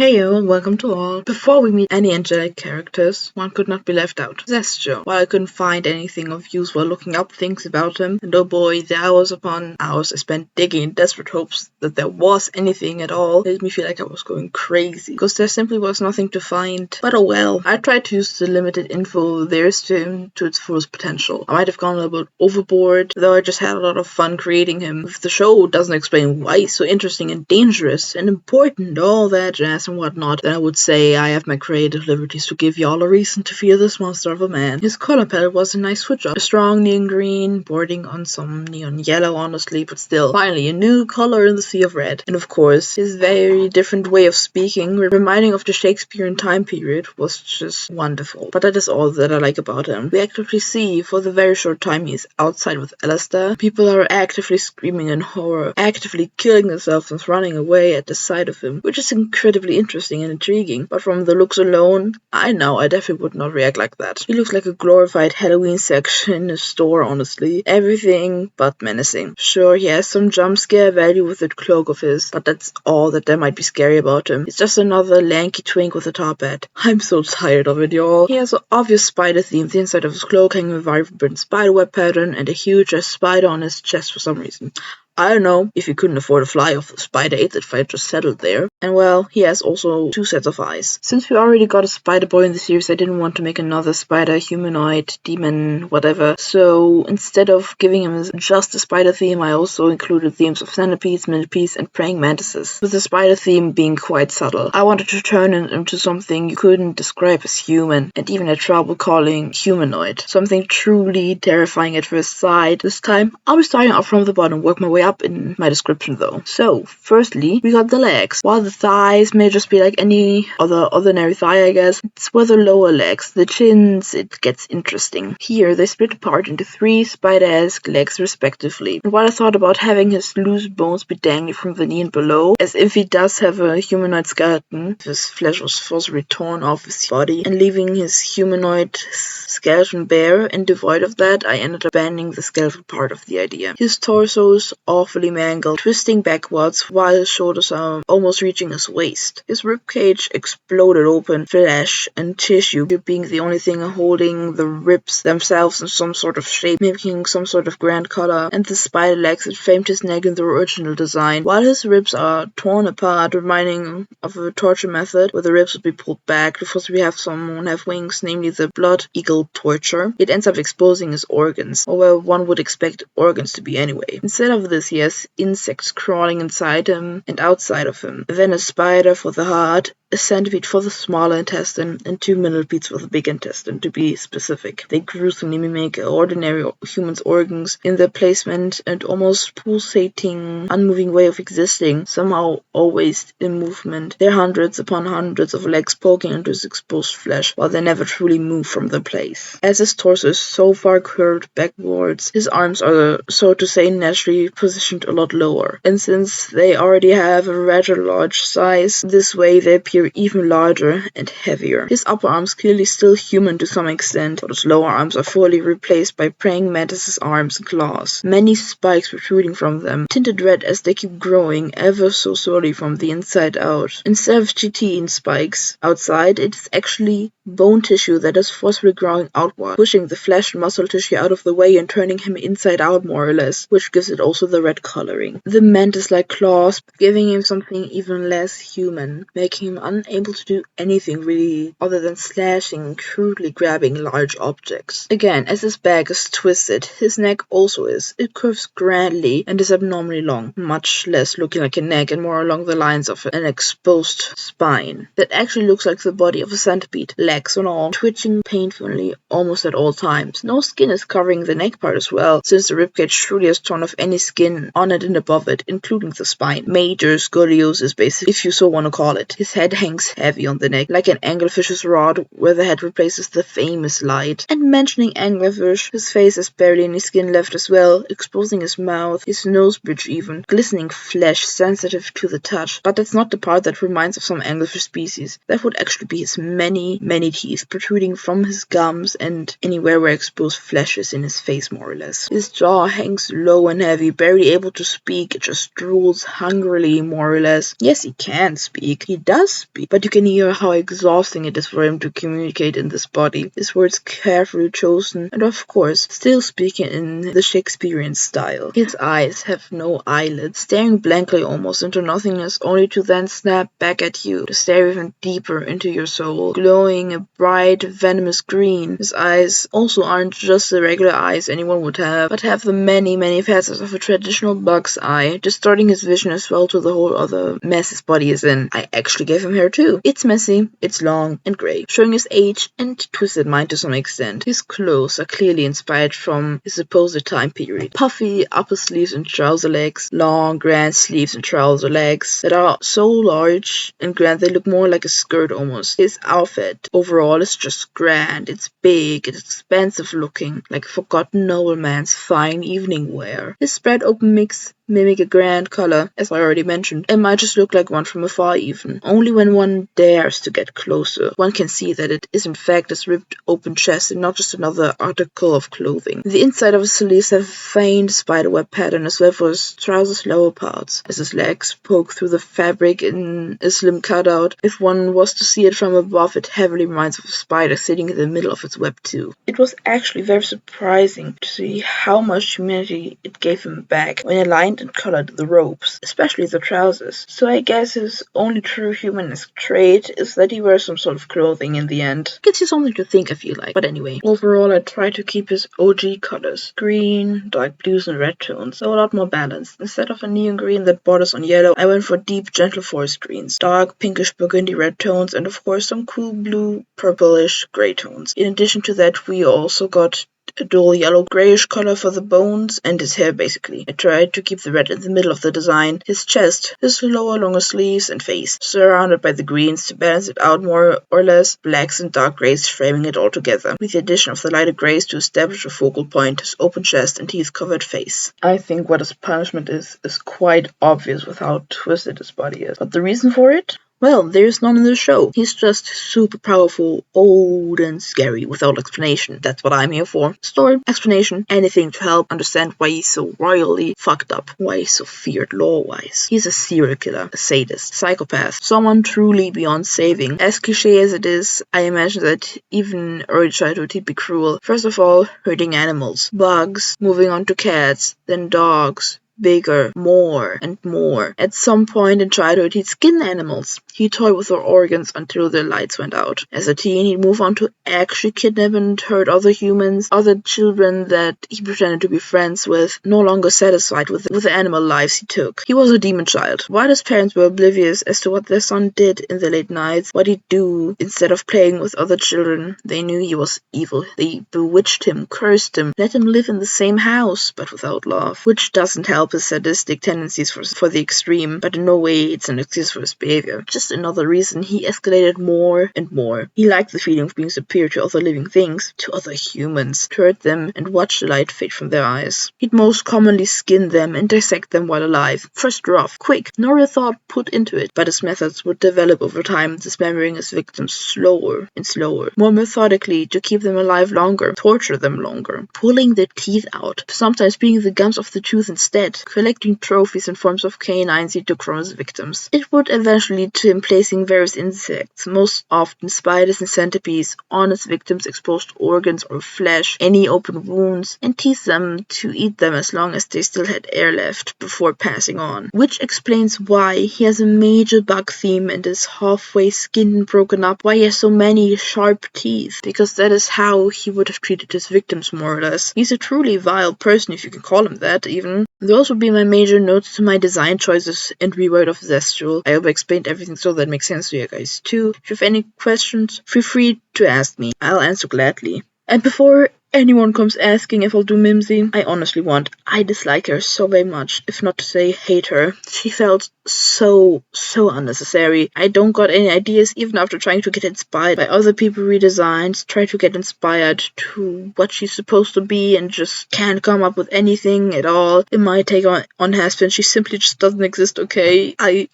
Heyo and welcome to all. Before we meet any angelic characters, one could not be left out. Zestro. While I couldn't find anything of use while looking up things about him, and oh boy, the hours upon hours I spent digging in desperate hopes that there was anything at all, made me feel like I was going crazy, because there simply was nothing to find. But oh well, I tried to use the limited info there is to him to its fullest potential. I might have gone a little bit overboard, though I just had a lot of fun creating him. If the show doesn't explain why he's so interesting and dangerous and important, all that jazz and whatnot, then I would say I have my creative liberties to give y'all a reason to fear this monster of a man. His color palette was a nice switch up. A strong neon green, bordering on some neon yellow honestly, but still, finally, a new color in the sea of red. And of course, his very different way of speaking, reminding of the Shakespearean time period, was just wonderful. But that is all that I like about him. We actively see, for the very short time he is outside with Alistair, people are actively screaming in horror, actively killing themselves and running away at the sight of him, which is incredibly interesting and intriguing, but from the looks alone, I definitely would not react like that. He looks like a glorified Halloween section in a store, honestly. Everything but menacing. Sure, he has some jump scare value with that cloak of his, but that's all that there might be scary about him. He's just another lanky twink with a top hat. I'm so tired of it, y'all. He has an obvious spider theme, the inside of his cloak hanging a vibrant spiderweb pattern, and a huge spider on his chest for some reason. I don't know if he couldn't afford a fly off the spider ate that fight just settled there. And well, he has also 2 sets of eyes. Since we already got a spider boy in the series, I didn't want to make another spider, humanoid, demon, whatever. So instead of giving him just a spider theme, I also included themes of centipedes, millipedes, and praying mantises, with the spider theme being quite subtle. I wanted to turn him into something you couldn't describe as human, and even had trouble calling humanoid. Something truly terrifying at first sight. This time, I'll be starting off from the bottom, work my way up in my description though. So, firstly, we got the legs. While the thighs may just be like any other ordinary thigh, I guess, it's where the lower legs, the chins, it gets interesting. Here, they split apart into 3 spider-esque legs respectively. And while I thought about having his loose bones be dangling from the knee and below, as if he does have a humanoid skeleton, his flesh was forcibly torn off his body, and leaving his humanoid skeleton bare and devoid of that, I ended up abandoning the skeletal part of the idea. His torso is awfully mangled, twisting backwards while his shoulders are almost reaching his waist. His ribcage exploded open, flesh and tissue being the only thing holding the ribs themselves in some sort of shape, mimicking some sort of grand color, and the spider legs that framed his neck in the original design. While his ribs are torn apart, reminding of a torture method where the ribs would be pulled back before we have someone have wings, namely the blood eagle torture, it ends up exposing his organs, or where one would expect organs to be anyway. Instead of this, he has insects crawling inside him and outside of him, then a spider for the heart, a centipede for the smaller intestine, and 2 millipedes for the big intestine, to be specific. They gruesomely mimic ordinary humans' organs in their placement and almost pulsating, unmoving way of existing, somehow always in movement. They're hundreds upon hundreds of legs poking into his exposed flesh, while they never truly move from their place. As his torso is so far curved backwards, his arms are, so to say, naturally positioned a lot lower. And since they already have a rather large size, this way they appear even larger and heavier. His upper arms clearly still human to some extent, but his lower arms are fully replaced by praying mantises' arms and claws. Many spikes protruding from them, tinted red as they keep growing ever so slowly from the inside out. Instead of chitin spikes outside, it is actually bone tissue that is forcefully growing outward, pushing the flesh and muscle tissue out of the way and turning him inside out more or less, which gives it also the red coloring. The mantis-like claws, giving him something even less human, making him unable to do anything really other than slashing and crudely grabbing large objects. Again, as his back is twisted, his neck also is. It curves grandly and is abnormally long, much less looking like a neck and more along the lines of an exposed spine. That actually looks like the body of a centipede, legs and all, twitching painfully almost at all times. No skin is covering the neck part as well, since the ribcage truly has torn off any skin on it and above it, including the spine. Major scoliosis, basically, if you so want to call it. His head hangs heavy on the neck, like an anglerfish's rod, where the head replaces the famous light. And mentioning anglerfish, his face has barely any skin left as well, exposing his mouth, his nose bridge even, glistening flesh sensitive to the touch. But that's not the part that reminds of some anglerfish species. That would actually be his many teeth protruding from his gums and anywhere where exposed flesh is in his face, more or less. His jaw hangs low and heavy, barely able to speak, it just drools hungrily, more or less. Yes, he can speak. He does must be. But you can hear how exhausting it is for him to communicate in this body. His words carefully chosen, and of course, still speaking in the Shakespearean style. His eyes have no eyelids, staring blankly almost into nothingness, only to then snap back at you, to stare even deeper into your soul, glowing a bright, venomous green. His eyes also aren't just the regular eyes anyone would have, but have the many, many facets of a traditional bug's eye, distorting his vision as well to the whole other mess his body is in. I actually gave him hair too. It's messy, it's long and grey, showing his age and twisted mind to some extent. His clothes are clearly inspired from his supposed time period. Puffy upper sleeves and trouser legs, long grand sleeves and trouser legs that are so large and grand they look more like a skirt almost. His outfit overall is just grand. It's big, it's expensive looking, like a forgotten nobleman's fine evening wear. His spread open mix mimic a grand color, as I already mentioned, and might just look like one from afar even. Only when one dares to get closer, one can see that it is in fact his ripped open chest and not just another article of clothing. The inside of his sleeves have a faint spiderweb pattern as well for his trousers' lower parts, as his legs poke through the fabric in a slim cutout. If one was to see it from above, it heavily reminds of a spider sitting in the middle of its web too. It was actually very surprising to see how much humanity it gave him back when aligned and colored the robes, especially the trousers. So I guess his only true humanesque trait is that he wears some sort of clothing in the end. Gives you something to think, I feel like. But anyway, overall I try to keep his OG colors. Green, dark blues and red tones, so a lot more balanced. Instead of a neon green that borders on yellow, I went for deep, gentle forest greens, dark pinkish burgundy red tones, and of course some cool blue, purplish gray tones. In addition to that, we also got a dull yellow-grayish color for the bones and his hair basically. I tried to keep the red in the middle of the design, his chest, his lower longer sleeves and face, surrounded by the greens to balance it out more or less, blacks and dark grays framing it all together, with the addition of the lighter grays to establish a focal point, his open chest and teeth-covered face. I think what his punishment is quite obvious with how twisted his body is. But the reason for it? Well, there's none in the show. He's just super powerful, old and scary, without explanation. That's what I'm here for. Story, explanation, anything to help understand why he's so royally fucked up, why he's so feared law-wise. He's a serial killer, a sadist, psychopath, someone truly beyond saving. As cliché as it is, I imagine that even early childhood he'd be cruel. First of all, hurting animals, bugs, moving on to cats, then dogs, bigger, more and more. At some point in childhood, he'd skin animals. He'd toy with their organs until their lights went out. As a teen, he'd move on to actually kidnap and hurt other humans, other children that he pretended to be friends with, no longer satisfied with the animal lives he took. He was a demon child. While his parents were oblivious as to what their son did in the late nights, what he'd do instead of playing with other children, they knew he was evil. They bewitched him, cursed him, let him live in the same house, but without love, which doesn't help his sadistic tendencies for the extreme, but in no way it's an excuse for his behavior. Just another reason he escalated more and more. He liked the feeling of being superior to other living things, to other humans, to hurt them and watch the light fade from their eyes. He'd most commonly skin them and dissect them while alive. First rough, quick, no real thought put into it, but his methods would develop over time, dismembering his victims slower and slower, more methodically to keep them alive longer, torture them longer, pulling their teeth out, sometimes being the gums of the tooth instead, collecting trophies in forms of canines he took from his victims. It would eventually lead to him placing various insects, most often spiders and centipedes, on his victims' exposed organs or flesh, any open wounds, and tease them to eat them as long as they still had air left before passing on. Which explains why he has a major bug theme and is halfway skinned and broken up, why he has so many sharp teeth, because that is how he would have treated his victims more or less. He's a truly vile person, if you can call him that even. Those would be my major notes to my design choices and reword of Zestro. I hope I explained everything so that makes sense to you guys too. If you have any questions, feel free to ask me. I'll answer gladly. And before anyone comes asking if I'll do Mimsy, I dislike her so very much, if not to say hate her. She felt so unnecessary. I don't got any ideas even after trying to get inspired by other people redesigns, try to get inspired to what she's supposed to be and just can't come up with anything at all. In my take on Hazbin, she simply just doesn't exist, okay? I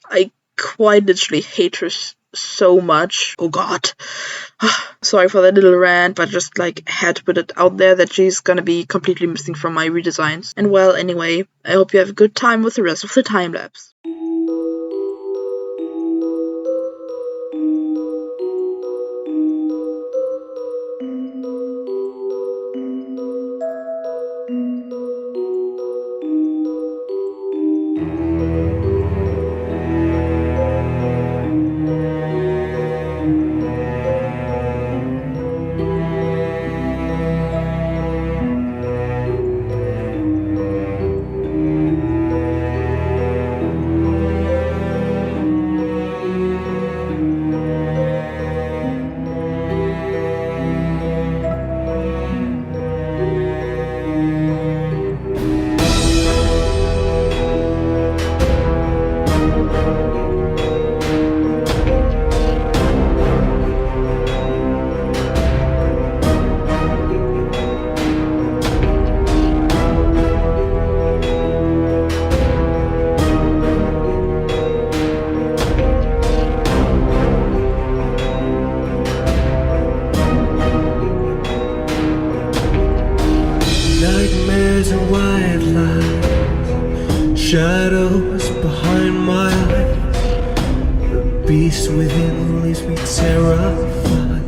quite literally hate her so much. Oh god. Sorry for that little rant, but just had to put it out there that she's gonna be completely missing from my redesigns. And well, anyway, I hope you have a good time with the rest of the time lapse. shadows behind my eyes. The beast within leaves me terrified.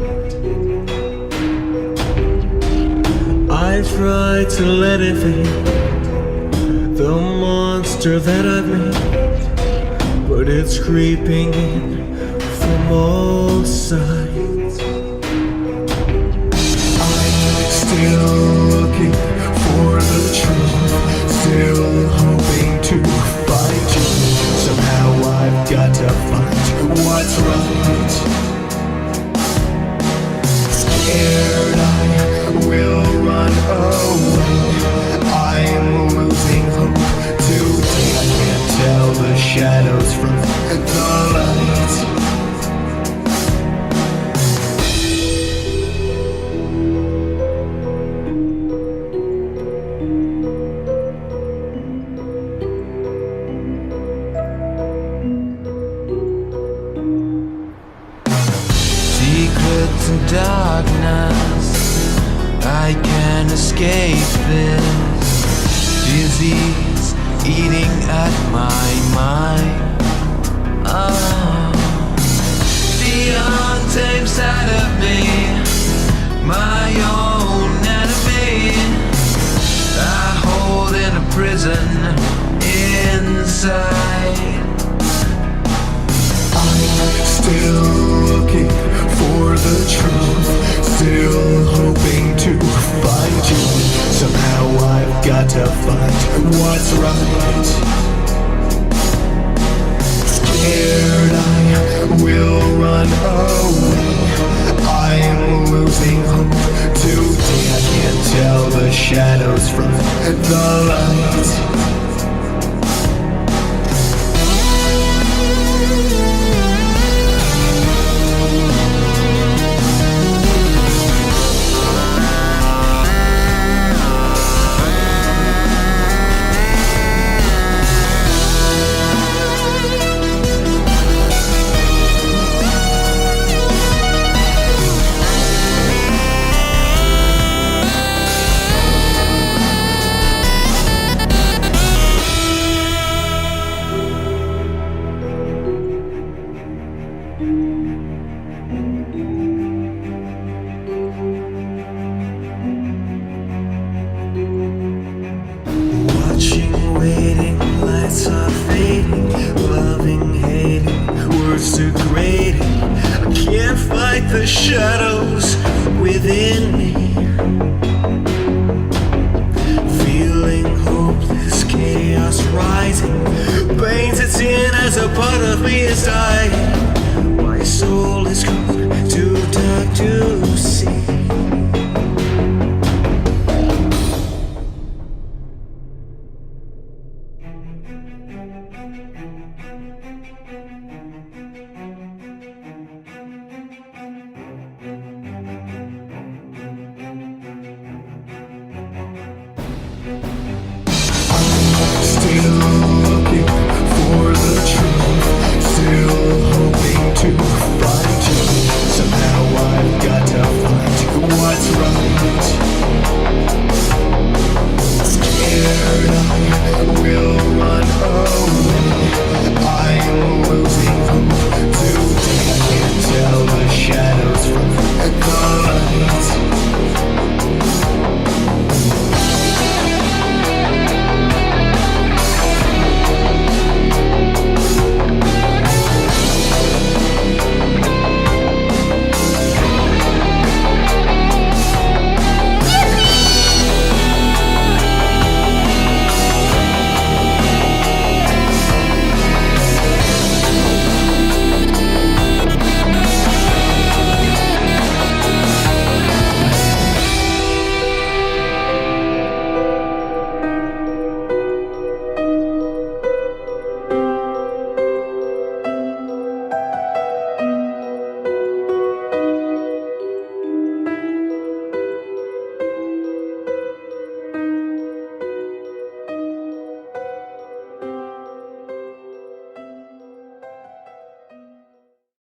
I try to let it fade, the monster that I've made, but it's creeping in from all sides. I'm still looking for the truth, still hoping to find you. Somehow I've got to find what's right. Scared I will run away, I'm losing hope today. I can't tell the shadows from the light. Secrets and darkness, I can't escape this disease eating at my mind. Oh, the untamed side of me, my own enemy, I hold in a prison inside. I'm still looking for the truth, still hoping to find you. Somehow I've got to find what's right. Scared I will run away, I'm losing hope today. I can't tell the shadows from the light. Watching, waiting, lights are fading, loving, hating, words degrading. I can't fight the shadows within me. Feeling hopeless, chaos rising, pains its in as a part of me is dying. My soul is gone, too dark to see. Still looking for the truth, still hoping to find you. Somehow I've got to find what's right.